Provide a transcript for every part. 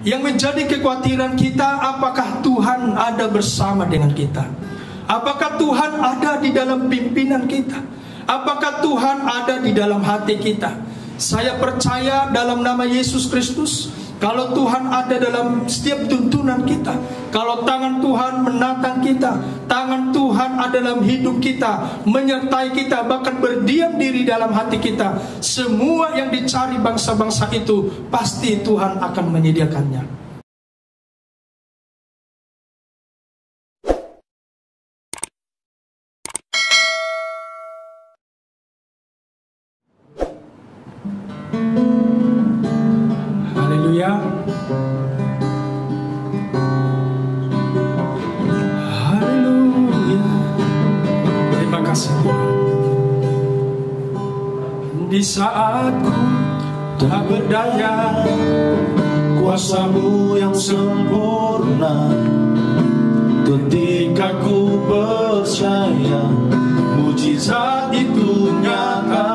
Yang menjadi kekhawatiran kita, apakah Tuhan ada bersama dengan kita? Apakah Tuhan ada di dalam pimpinan kita? Apakah Tuhan ada di dalam hati kita? Saya percaya dalam nama Yesus Kristus, kalau Tuhan ada dalam setiap tuntunan kita, kalau tangan Tuhan menatang kita, tangan Tuhan ada dalam hidup kita, menyertai kita, bahkan berdiam diri dalam hati kita, semua yang dicari bangsa-bangsa itu pasti Tuhan akan menyediakannya. Haleluya. Haleluya. Terima kasih Tuhan. Di saat ku tak berdaya, kuasa-Mu yang sempurna. Ketika ku percaya, mujizat itu nyata,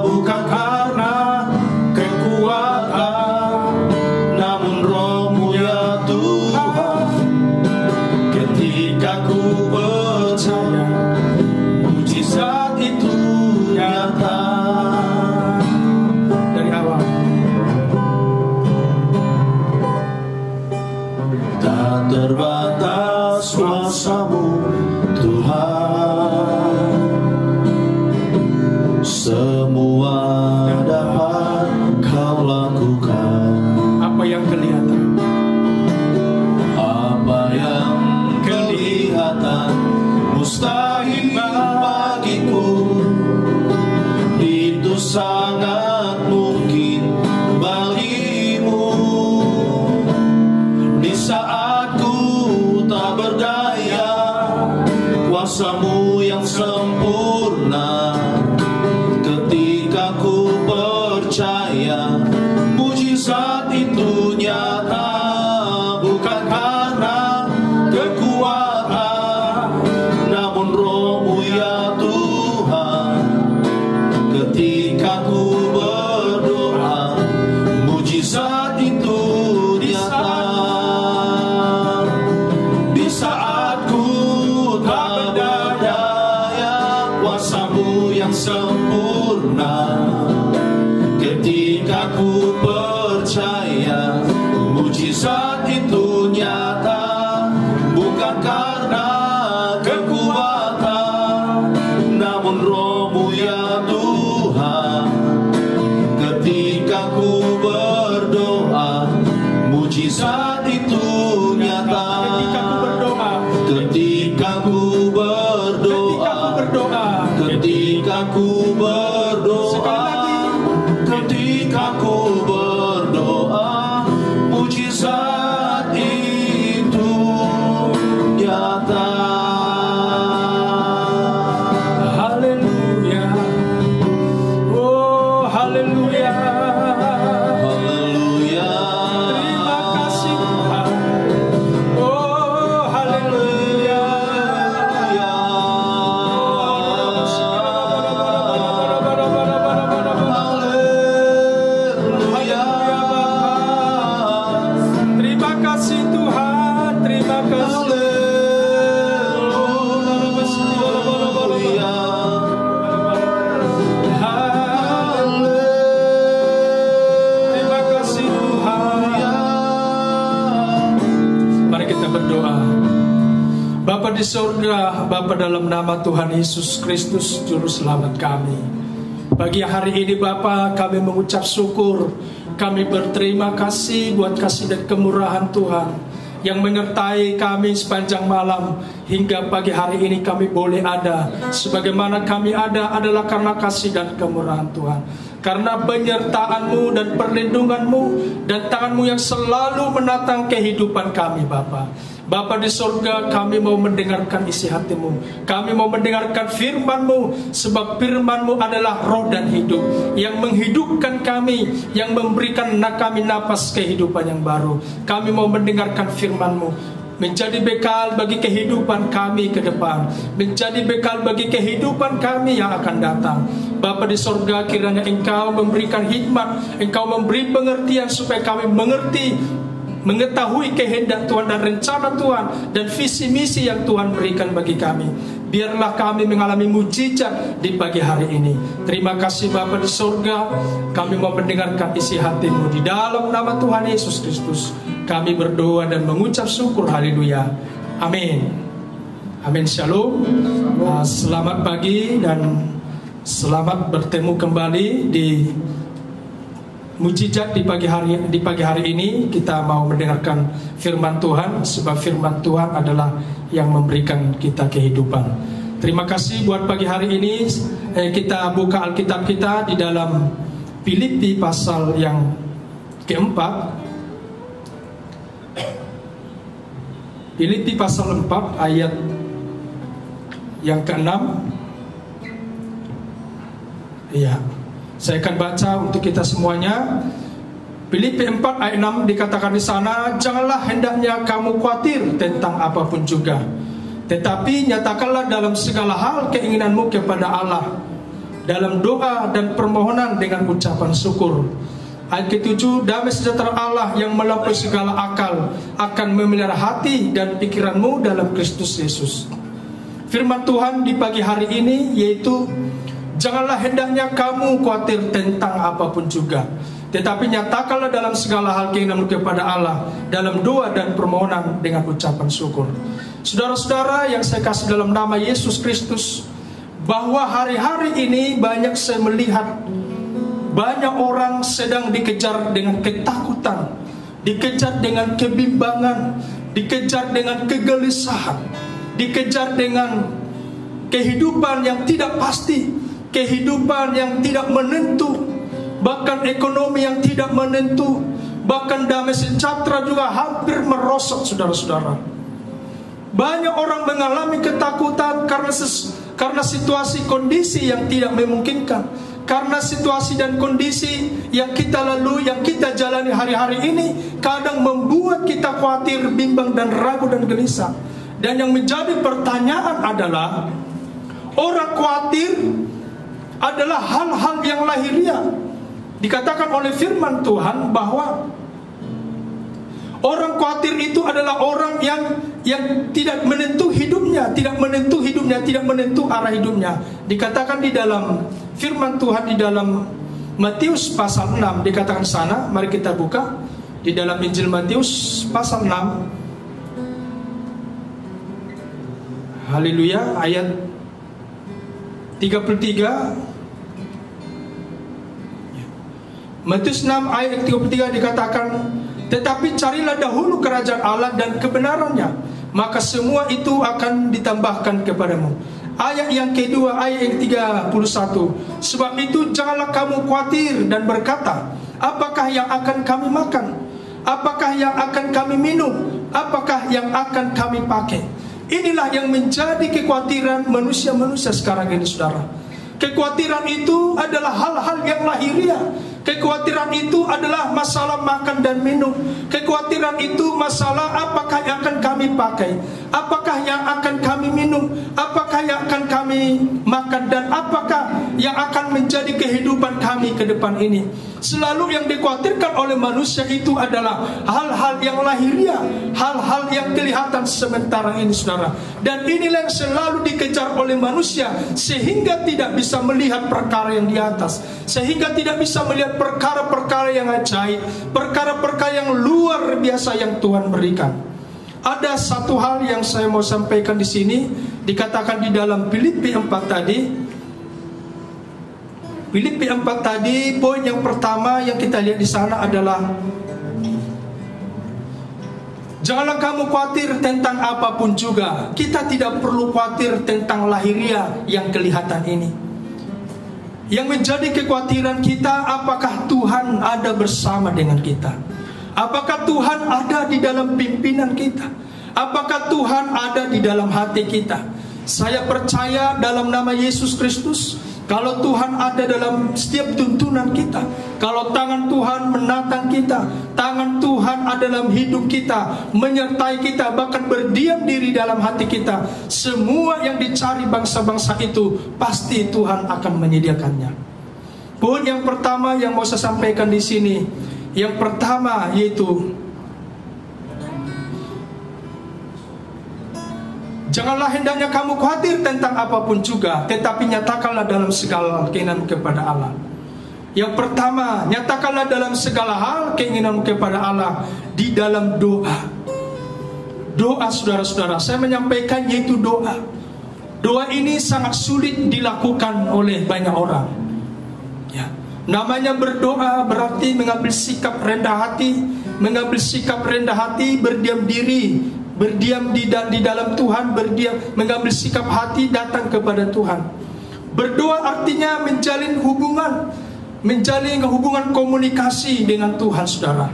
bukan karena kekuatan, namun Roh-Mu ya Tuhan. Ketika ku percaya, mujizat itu nyata. Dari awal tak terbatas kuasa-Mu Tuhan, semua dapat Kau lakukan. apa yang kelihatan, Apa yang kelihatan mustahil bagiku, itu sangat mungkin bagimu. Di saat ku tak berdaya, kuasa-Mu yang sempurna. Ketika ku percaya, mujizat itu nyata, bukan karena kekuatan, namun Roh-Mu ya Tuhan. Ketika ku berdoa, mujizat itu nyata. Di saat ku tak berdaya, kuasa-Mu yang sempurna. Ketika ku percaya, mujizat itu nyata, bukan karena kekuatan, namun Roh-Mu ya Tuhan. Ketika ku berdoa, mujizat itu nyata. ketika ku berdoa, Ketika ku berdoa, ketika ku berdoa, mujizat itu nyata. haleluya, oh haleluya, Haleluya. terima kasih Tuhan, oh haleluya. Terima kasih Tuhan, terima kasih. Terima kasih Tuhan. Mari kita berdoa. Bapa di surga, Bapa dalam nama Tuhan Yesus Kristus Juru Selamat kami, pagi hari ini Bapa kami mengucap syukur, kami berterima kasih buat kasih dan kemurahan Tuhan yang menyertai kami sepanjang malam hingga pagi hari ini kami boleh ada. Sebagaimana kami ada adalah karena kasih dan kemurahan Tuhan, karena penyertaan-Mu dan perlindungan-Mu dan tangan-Mu yang selalu menatang kehidupan kami Bapa. Bapa di surga, kami mau mendengarkan isi hati-Mu, kami mau mendengarkan firman-Mu, sebab firman-Mu adalah roh dan hidup yang menghidupkan kami, yang memberikan kami napas kehidupan yang baru. Kami mau mendengarkan firman-Mu, menjadi bekal bagi kehidupan kami ke depan, menjadi bekal bagi kehidupan kami yang akan datang. Bapa di sorga, kiranya Engkau memberikan hikmat, Engkau memberi pengertian supaya kami mengerti, mengetahui kehendak Tuhan dan rencana Tuhan dan visi misi yang Tuhan berikan bagi kami. Biarlah kami mengalami mujizat di pagi hari ini. Terima kasih Bapa di sorga, kami mau mendengarkan isi hati-Mu. Di dalam nama Tuhan Yesus Kristus kami berdoa dan mengucap syukur. Haleluya. Amin. Amin. Shalom. Selamat pagi dan selamat bertemu kembali di mujizat di pagi hari ini. Kita mau mendengarkan firman Tuhan, sebab firman Tuhan adalah yang memberikan kita kehidupan. Terima kasih buat pagi hari ini. Kita buka Alkitab kita di dalam Filipi pasal yang keempat. Filipi pasal 4 ayat yang ke-6. Iya, saya akan baca untuk kita semuanya. Filipi 4 ayat 6 dikatakan di sana, janganlah hendaknya kamu khawatir tentang apapun juga, tetapi nyatakanlah dalam segala hal keinginanmu kepada Allah dalam doa dan permohonan dengan ucapan syukur. Ayat ke-7, damai sejahtera Allah yang melampaui segala akal akan memelihara hati dan pikiranmu dalam Kristus Yesus. Firman Tuhan di pagi hari ini yaitu, janganlah hendaknya kamu khawatir tentang apapun juga, tetapi nyatakanlah dalam segala hal keinginanmu kepada Allah dalam doa dan permohonan dengan ucapan syukur. Saudara-saudara yang saya kasih dalam nama Yesus Kristus, bahwa hari-hari ini banyak saya melihat banyak orang sedang dikejar dengan ketakutan, dikejar dengan kebimbangan, dikejar dengan kegelisahan, dikejar dengan kehidupan yang tidak pasti, kehidupan yang tidak menentu, bahkan ekonomi yang tidak menentu, bahkan damai sejahtera juga hampir merosot, saudara-saudara. Banyak orang mengalami ketakutan karena situasi kondisi yang tidak memungkinkan. Karena situasi dan kondisi yang kita lalui, yang kita jalani hari-hari ini kadang membuat kita khawatir, bimbang dan ragu dan gelisah. Dan yang menjadi pertanyaan adalah, orang khawatir adalah hal-hal yang lahiriah. Dikatakan oleh firman Tuhan bahwa orang khawatir itu adalah orang yang tidak menentu hidupnya, tidak menentu arah hidupnya. Dikatakan di dalam firman Tuhan di dalam Matius pasal 6 dikatakan sana. Mari kita buka di dalam Injil Matius pasal 6. Haleluya, ayat 33. Matius 6 ayat 33 dikatakan, tetapi carilah dahulu kerajaan Allah dan kebenarannya, maka semua itu akan ditambahkan kepadamu. Ayat yang kedua, ayat yang 31, sebab itu janganlah kamu khawatir dan berkata, apakah yang akan kami makan? Apakah yang akan kami minum? Apakah yang akan kami pakai? Inilah yang menjadi kekhawatiran manusia-manusia sekarang ini, saudara. Kekhawatiran itu adalah hal-hal yang lahiriah. Kekhawatiran itu adalah masalah makan dan minum. Kekhawatiran itu masalah apakah yang akan kami pakai, apakah yang akan kami minum, apakah yang akan kami makan, dan apakah yang akan menjadi kehidupan kami ke depan ini. Selalu yang dikhawatirkan oleh manusia itu adalah hal-hal yang lahiriah, hal-hal yang kelihatan sementara ini, saudara. Dan inilah yang selalu dikejar oleh manusia, sehingga tidak bisa melihat perkara yang di atas, sehingga tidak bisa melihat perkara-perkara yang ajaib, perkara-perkara yang luar biasa yang Tuhan berikan. Ada satu hal yang saya mau sampaikan di sini, dikatakan di dalam Filipi 4 tadi. Filipi 4 tadi, poin yang pertama yang kita lihat di sana adalah, janganlah kamu khawatir tentang apapun juga. Kita tidak perlu khawatir tentang lahiriah yang kelihatan ini. Yang menjadi kekhawatiran kita, apakah Tuhan ada bersama dengan kita? Apakah Tuhan ada di dalam pimpinan kita? Apakah Tuhan ada di dalam hati kita? Saya percaya dalam nama Yesus Kristus, kalau Tuhan ada dalam setiap tuntunan kita, kalau tangan Tuhan menatang kita, tangan Tuhan ada dalam hidup kita, menyertai kita, bahkan berdiam diri dalam hati kita, semua yang dicari bangsa-bangsa itu pasti Tuhan akan menyediakannya. Poin yang pertama yang mau saya sampaikan di sini, yang pertama yaitu janganlah hendaknya kamu khawatir tentang apapun juga, tetapi nyatakanlah dalam segala keinginan kepada Allah. Yang pertama, nyatakanlah dalam segala hal keinginan kepada Allah di dalam doa. Doa, saudara-saudara, saya menyampaikan yaitu doa. Doa ini sangat sulit dilakukan oleh banyak orang. Ya, namanya berdoa berarti mengambil sikap rendah hati, mengambil sikap rendah hati, berdiam diri, berdiam di dalam Tuhan, berdiam, mengambil sikap hati datang kepada Tuhan. Berdoa artinya menjalin hubungan komunikasi dengan Tuhan, saudara.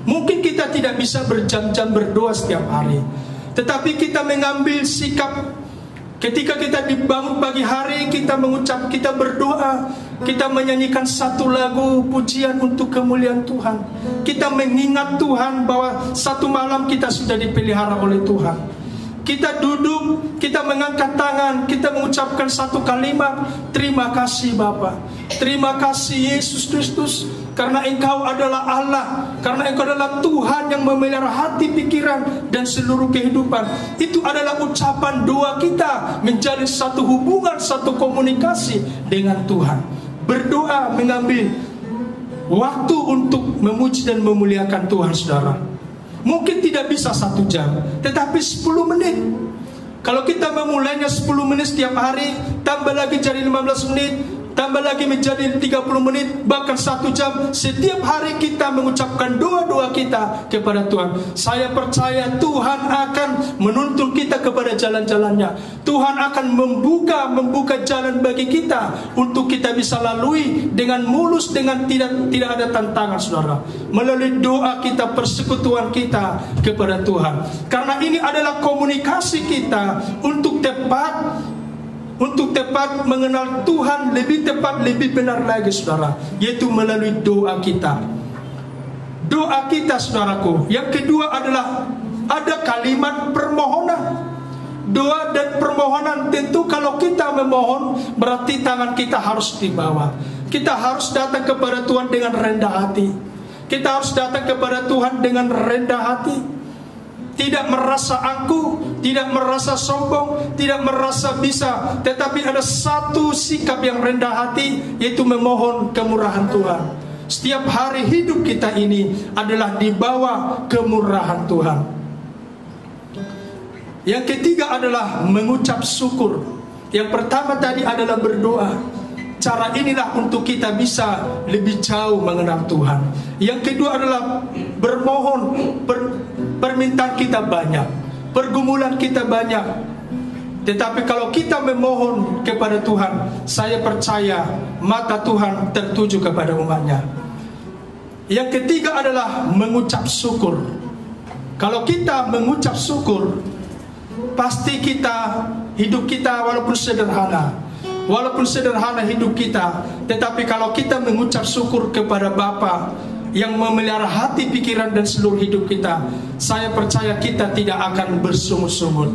Mungkin kita tidak bisa berjam-jam berdoa setiap hari, tetapi kita mengambil sikap. Ketika kita dibangun pagi hari, kita berdoa, kita menyanyikan satu lagu pujian untuk kemuliaan Tuhan. Kita mengingat Tuhan bahwa satu malam kita sudah dipelihara oleh Tuhan. Kita duduk, kita mengangkat tangan, kita mengucapkan satu kalimat, terima kasih Bapa, terima kasih Yesus Kristus, karena Engkau adalah Allah, karena Engkau adalah Tuhan yang memelihara hati, pikiran, dan seluruh kehidupan. Itu adalah ucapan doa kita, menjadi satu hubungan, satu komunikasi dengan Tuhan. Berdoa mengambil waktu untuk memuji dan memuliakan Tuhan, saudara. Mungkin tidak bisa 1 jam, tetapi 10 menit. Kalau kita memulainya 10 menit setiap hari, tambah lagi jadi 15 menit, tambah lagi menjadi 30 menit, bahkan 1 jam. Setiap hari kita mengucapkan doa-doa kita kepada Tuhan. Saya percaya Tuhan akan menuntun kita kepada jalan-jalannya. Tuhan akan membuka jalan bagi kita untuk kita bisa lalui dengan mulus, dengan tidak ada tantangan, saudara. Melalui doa kita, persekutuan kita kepada Tuhan. Karena ini adalah komunikasi kita untuk tepat mengenal Tuhan, lebih tepat, lebih benar lagi, saudara, yaitu melalui doa kita. Doa kita, saudaraku. Yang kedua adalah ada kalimat permohonan. Doa dan permohonan, tentu kalau kita memohon berarti tangan kita harus di bawah. Kita harus datang kepada Tuhan dengan rendah hati. Kita harus datang kepada Tuhan dengan rendah hati. Tidak merasa angkuh, tidak merasa sombong, tidak merasa bisa, tetapi ada satu sikap yang rendah hati, yaitu memohon kemurahan Tuhan. Setiap hari hidup kita ini adalah di bawah kemurahan Tuhan. Yang ketiga adalah mengucap syukur. Yang pertama tadi adalah berdoa. Cara inilah untuk kita bisa lebih jauh mengenal Tuhan. Yang kedua adalah bermohon. Permintaan kita banyak, pergumulan kita banyak, tetapi kalau kita memohon kepada Tuhan, saya percaya mata Tuhan tertuju kepada umatnya. Yang ketiga adalah mengucap syukur. Kalau kita mengucap syukur, pasti hidup kita walaupun sederhana hidup kita, tetapi kalau kita mengucap syukur kepada Bapa yang memelihara hati, pikiran, dan seluruh hidup kita, saya percaya kita tidak akan bersungut-sungut,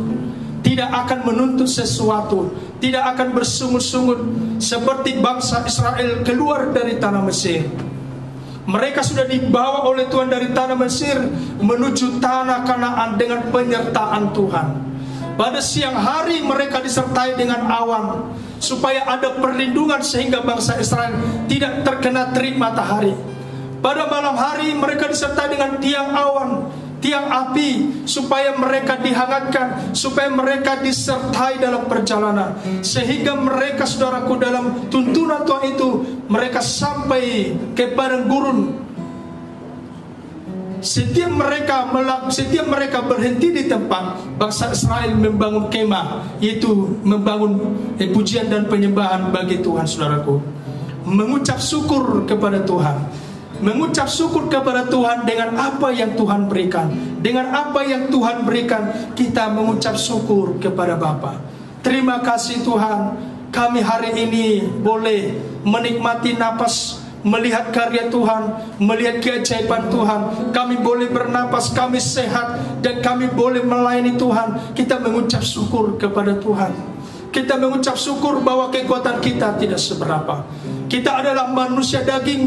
tidak akan menuntut sesuatu, tidak akan bersungut-sungut seperti bangsa Israel keluar dari tanah Mesir. Mereka sudah dibawa oleh Tuhan dari tanah Mesir menuju tanah Kanaan dengan penyertaan Tuhan. Pada siang hari mereka disertai dengan awan, supaya ada perlindungan sehingga bangsa Israel tidak terkena terik matahari. Pada malam hari mereka disertai dengan tiang awan, tiang api, supaya mereka dihangatkan, supaya mereka disertai dalam perjalanan, sehingga mereka, saudaraku, dalam tuntunan Tuhan itu mereka sampai ke padang gurun. Setiap mereka berhenti di tempat, bangsa Israel membangun kemah, yaitu membangun pujian dan penyembahan bagi Tuhan, saudaraku. Mengucap syukur kepada Tuhan. Mengucap syukur kepada Tuhan dengan apa yang Tuhan berikan. Dengan apa yang Tuhan berikan, kita mengucap syukur kepada Bapa. Terima kasih Tuhan, kami hari ini boleh menikmati napas, melihat karya Tuhan, melihat keajaiban Tuhan. Kami boleh bernapas, kami sehat, dan kami boleh melayani Tuhan. Kita mengucap syukur kepada Tuhan. Kita mengucap syukur bahwa kekuatan kita tidak seberapa. Kita adalah manusia daging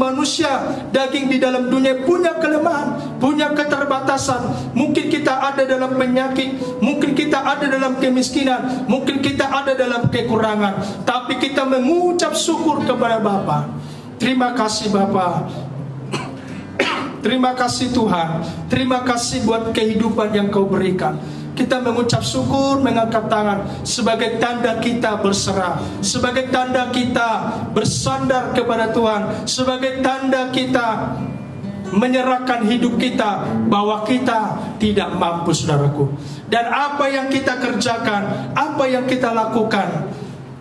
di dalam dunia, punya kelemahan, punya keterbatasan. Mungkin kita ada dalam penyakit, mungkin kita ada dalam kemiskinan, mungkin kita ada dalam kekurangan. Tapi kita mengucap syukur kepada Bapa. Terima kasih Bapa. Terima kasih Tuhan. Terima kasih buat kehidupan yang Kau berikan. Kita mengucap syukur, mengangkat tangan sebagai tanda kita berserah, sebagai tanda kita bersandar kepada Tuhan, sebagai tanda kita menyerahkan hidup kita bahwa kita tidak mampu, saudaraku. Dan apa yang kita kerjakan, apa yang kita lakukan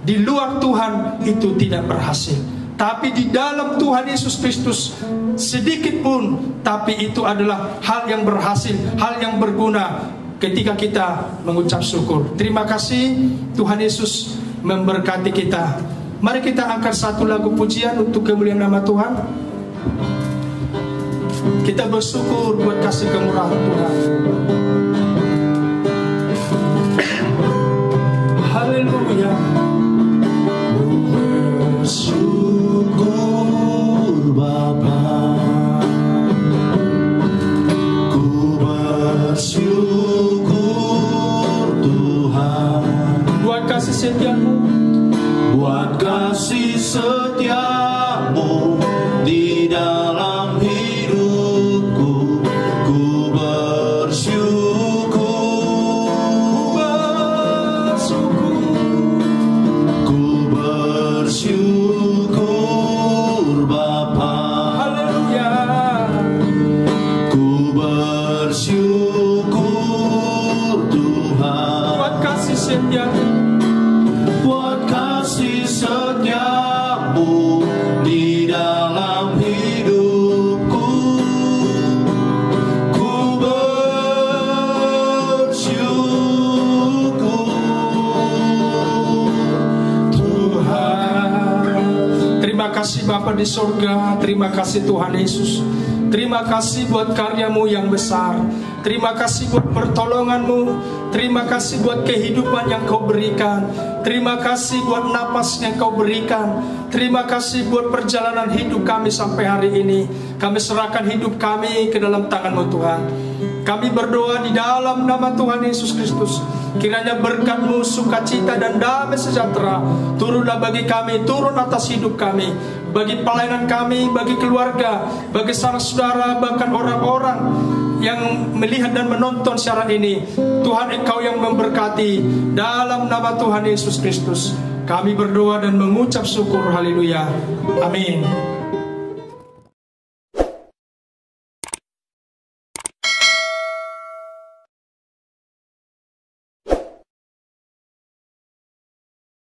di luar Tuhan itu tidak berhasil. Tapi di dalam Tuhan Yesus Kristus sedikit pun, tapi itu adalah hal yang berhasil, hal yang berguna ketika kita mengucap syukur. Terima kasih, Tuhan Yesus memberkati kita. Mari kita angkat satu lagu pujian untuk kemuliaan nama Tuhan. Kita bersyukur buat kasih kemurahan Tuhan. Haleluya. Bersyukur Bapa, ku bersyukur Tuhan, buat kasih setiamu, buat kasih setiamu di dalam hidupku. Ku bersyukur, ku bersyukur Bapa. haleluya. Ku bersyukur Tuhan, Buat kasih setiamu, buat kasih setiamu di dalam hidupku. Ku bersyukur Tuhan. terima kasih Bapa di sorga. Terima kasih Tuhan Yesus. Terima kasih buat karyamu yang besar. Terima kasih buat pertolonganmu. Terima kasih buat kehidupan yang Kau berikan. Terima kasih buat napas yang Kau berikan. Terima kasih buat perjalanan hidup kami sampai hari ini. Kami serahkan hidup kami ke dalam tangan-Mu Tuhan. Kami berdoa di dalam nama Tuhan Yesus Kristus. Kiranya berkat-Mu, sukacita dan damai sejahtera turunlah bagi kami, turun atas hidup kami, bagi pelayanan kami, bagi keluarga, bagi saudara-saudara, bahkan orang-orang yang melihat dan menonton siaran ini. Tuhan, Engkau yang memberkati. Dalam nama Tuhan Yesus Kristus kami berdoa dan mengucap syukur. Haleluya. Amin.